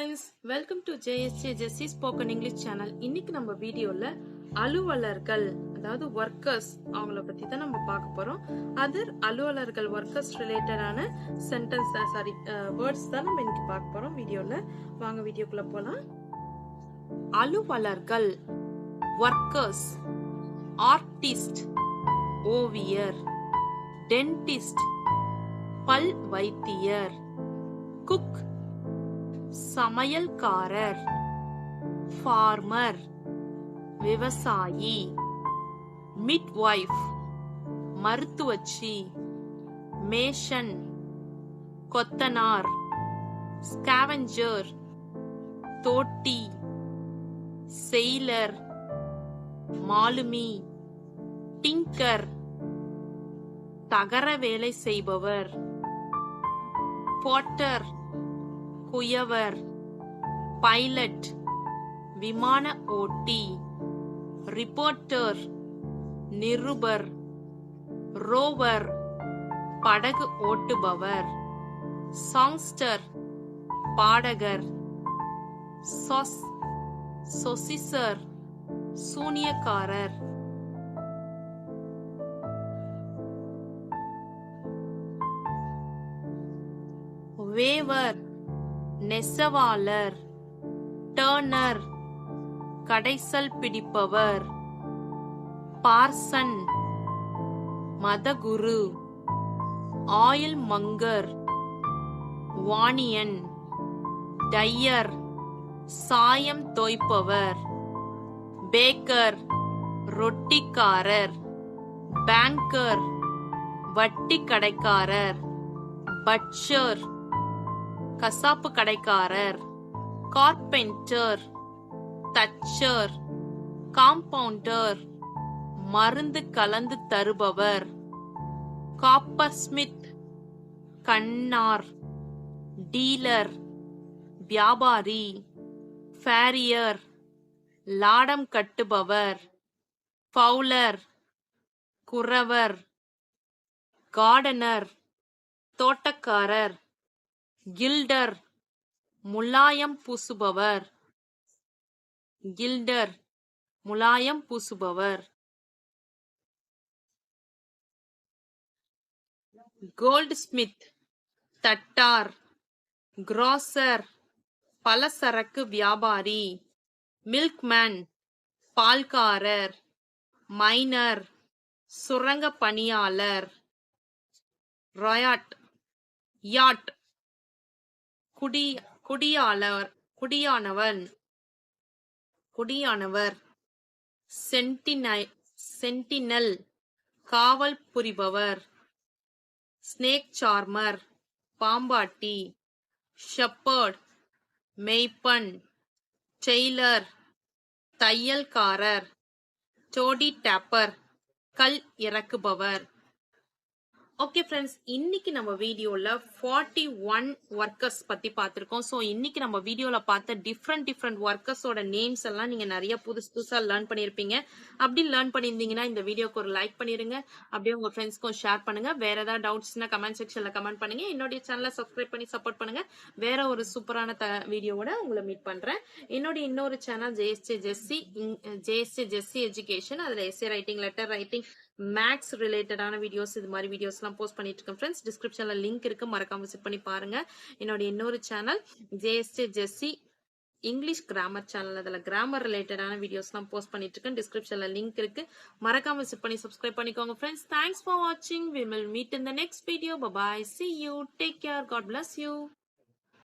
friends, welcome to JSJ Jessie Spoken English channel. இன்னைக்கு நம்ம வீடியோல அலுவலர்கள் அதாவது workers அவங்கள பத்தி தான் நம்ம பார்க்க போறோம். அதர் அலுவலர்கள் workers ரிலேட்டடான சென்டென்ஸ் வேர்ட்ஸ் தான் நம்ம இன்னைக்கு பார்க்க போறோம் வீடியோல. வாங்க வீடியோக்குள்ள போலாம். அலுவலர்கள் workers, artist ஓவியர், dentist பல் வைத்தியர், குக் சமையல்காரர், ஃபார்மர் விவசாயி, மிட்வைஃப் மருத்துவச்சி, மேஷன் கொத்தனார், ஸ்கேவெஞ்சர் தோட்டி, செயிலர் மாலுமி, டிங்கர் தகர வேலை செய்பவர், போட்டர் குயவர், பைலட் விமான ஓட்டி, ரிப்போர்ட்டர் நிருபர், ரோவர் படகு ஓட்டுபவர், சாங்ஸ்டர் பாடகர், சொசிசர் சூனியக்காரர், வேவர் நெசவாளர், டர்னர் கடைசல் பிடிப்பவர், பார்சன் மதகுரு, ஆயில் மங்கர் வாணியன், டையர் சாயம் தோய்ப்பவர், பேக்கர் ரொட்டிக்காரர், பேங்கர் வட்டி கடைக்காரர், பட்சர் கசாப்பு கடைக்காரர், கார்பெண்டர் தச்சர், காம்பவுண்டர் மருந்து கலந்து தருபவர், காப்பர் ஸ்மித் கண்ணார், டீலர் வியாபாரி, ஃபேரியர் லாடம் கட்டுபவர், பவுலர் குறவர், கார்டனர் தோட்டக்காரர், கில்டர் முலாயம் பூசுபவர், கில்டர் முலாயம் பூசுபவர், கோல்ட் ஸ்மித் தட்டார், கிராசர் பலசரக்கு வியாபாரி, மில்க்மேன் பால்காரர், மைனர் சுரங்க பணியாளர், ராயட் யாட் குடியானவர், சென்டினல் காவல் புரிபவர், ஸ்னேக் சார்மர் பாம்பாட்டி, ஷெப்பர்ட் மேய்ப்பன், டெய்லர் தையல்காரர், டோடி டேப்பர் கல் இறக்குபவர். ஓகே ஃப்ரெண்ட்ஸ், இன்னைக்கு நம்ம வீடியோல 41 ஒர்க்கர்ஸ் பத்தி பார்த்திருக்கோம். ஸோ இன்னைக்கு நம்ம வீடியோல பார்த்த டிஃப்ரெண்ட் ஒர்க்கர்ஸோட நேம்ஸ் எல்லாம் நீங்க நிறைய புதுசா லேர்ன் பண்ணிருப்பீங்க. அப்படி லேர்ன் பண்ணியிருந்தீங்கன்னா இந்த வீடியோக்கு ஒரு லைக் பண்ணிருங்க. அப்படியே உங்க ஃப்ரெண்ட்ஸ்க்கும் ஷேர் பண்ணுங்க. வேற ஏதாவது டவுட்ஸ்னா கமெண்ட் செக்ஷன்ல கமெண்ட் பண்ணுங்க. என்னுடைய சேனலை சப்ஸ்கிரைப் பண்ணி சப்போர்ட் பண்ணுங்க. வேற ஒரு சூப்பரான வீடியோவோட உங்களை மீட் பண்றேன். என்னுடைய இன்னொரு சேனல் ஜேஎஸ்ஜே ஜெஸ்ஸி எஜுகேஷன். அதுல essay writing, letter writing, maths ரிலேட்டடான வீடியோஸ், இது மாதிரி வீடியோஸ் எல்லாம் போஸ்ட் பண்ணிட்டு இருக்கேன் ஃப்ரெண்ட்ஸ். டிஸ்கிரிப்ஷன்ல லிங்க் இருக்கு, மறக்காம விசிட் பண்ணி பாருங்க. என்னோட இன்னொரு சேனல் ஜேஎஸ்ஜே ஜெஸ்ஸி இங்கிலீஷ் கிராமர் சேனல், அதுல கிராமர் ரிலேட்டடான வீடியோஸ் எல்லாம் போஸ்ட் பண்ணிட்டு இருக்கேன். டிஸ்கிரிப்ஷன்ல லிங்க் இருக்கு, மறக்காம விசிட் பண்ணி சப்ஸ்கிரைப் பண்ணிக்கோங்க ஃப்ரெண்ட்ஸ். தேங்க்ஸ் ஃபார் வாட்சிங். We will meet in the next video. Bye bye. See you. Take care. God bless you.